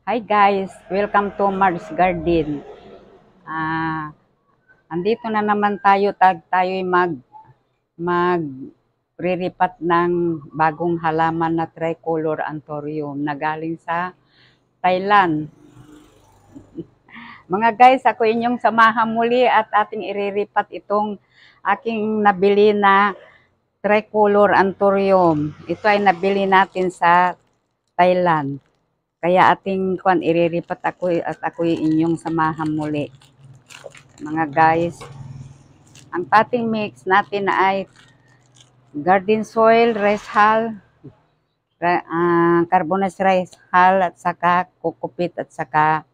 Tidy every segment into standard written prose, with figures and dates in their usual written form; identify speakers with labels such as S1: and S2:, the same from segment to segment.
S1: Hi guys, welcome to Mars Garden. Ah, andito na naman tayo'y mag priripat ng bagong halaman na tricolor anthurium na galing sa Thailand. Mga guys, ako inyong samahan muli at ating iriripat itong aking nabili na tricolor anthurium. Ito ay nabili natin sa Thailand. Kaya ating iriripat ako'y inyong samahan muli. Mga guys, ang potting mix natin ay garden soil, rice hull, carbonized rice hull, at saka coco-peat, at saka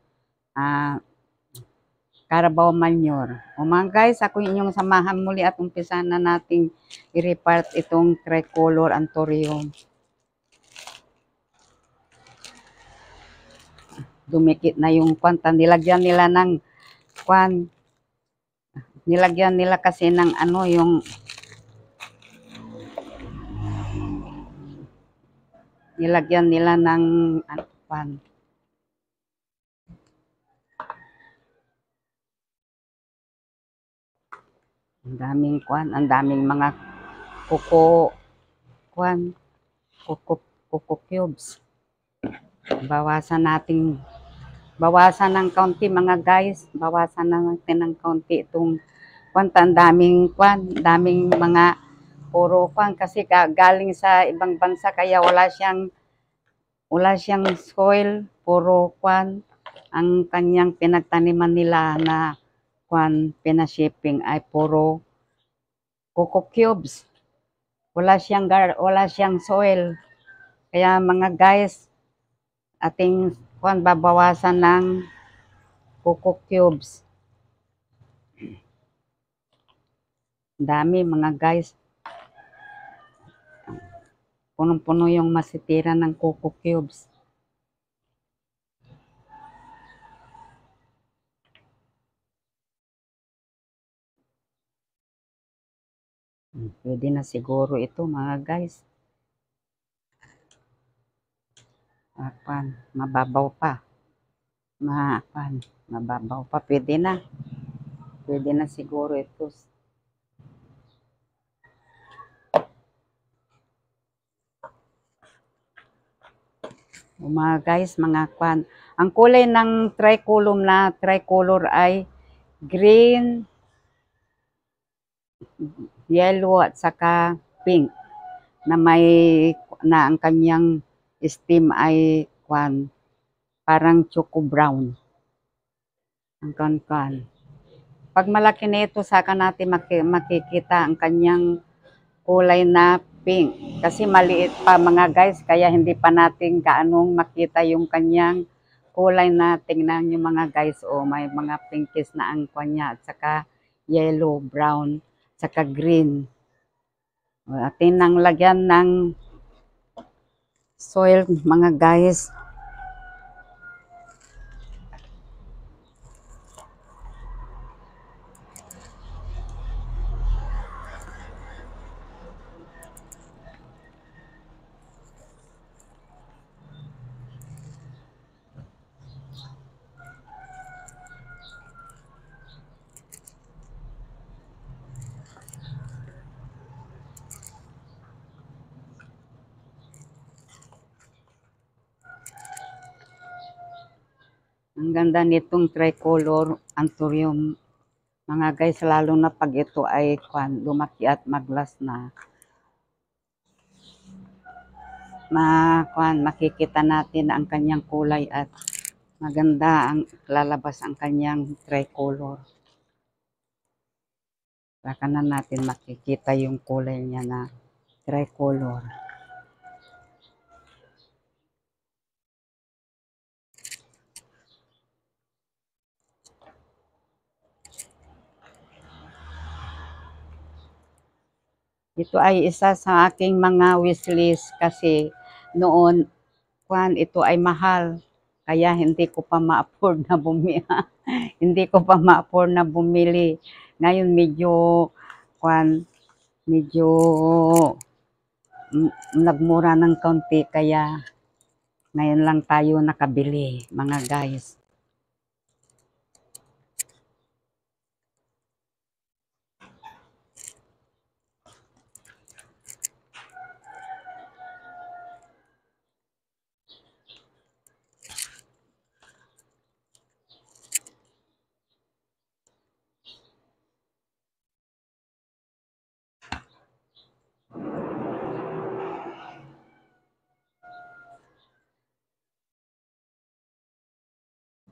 S1: carabao manure. O mga guys, ako inyong samahan muli at umpisa na nating i-repart itong tricolor anthurium. Dumikit na yung kwanta, nilagyan nila kasi ng nilagyan nila ng ang daming mga coco cubes. Bawasan ng kaunti mga guys, bawasan natin ng kaunti itong ang daming mga puro kasi galing sa ibang bansa kaya wala siyang soil, puro ang kanyang pinagtaniman nila na pinashipping ay puro coco cubes. Wala siyang soil. Kaya mga guys, ating babawasan ng coco cubes. Dami mga guys. Punong-puno yung masitira ng coco cubes. Pwede na siguro ito mga guys. Mababaw pa. Mababaw pa. Pwede na. Pwede na siguro ito. Mga guys, ang kulay ng tricolor ay green, yellow, at saka pink na ang kanyang stem ay parang choco brown. Pag malaki na ito, saka natin makikita ang kanyang kulay na pink. Kasi maliit pa mga guys, kaya hindi pa natin gaanong makita yung kanyang kulay na. Tingnan nyo mga guys, may mga pinkish na ang kanya, at saka yellow, brown, at saka green. Atin nang lagyan ng soil mga guys. Ang ganda nitong tricolor anthurium mga guys, lalo na pag ito ay lumaki at maglas na. Makikita natin ang kanyang kulay at maganda ang lalabas ang kanyang tricolor. Saka na natin makikita yung kulay niya na tricolor. Ito ay isa sa aking mga wishlist kasi noon ito ay mahal. Kaya hindi ko pa ma-afford na bumili. Hindi ko pa ma-afford na bumili. Ngayon medyo nagmura ng kaunti kaya Ngayon lang tayo nakabili, mga guys.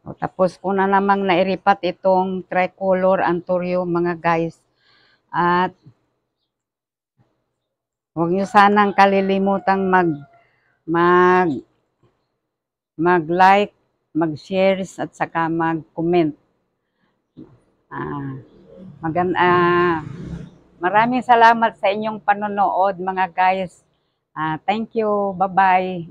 S1: O, tapos ko na namang nairipat itong tricolor anthurium, mga guys. At huwag nyo sanang kalilimutang mag mag-like, mag-share at saka mag-comment. Maraming salamat sa inyong panonood, mga guys. Thank you. Bye-bye.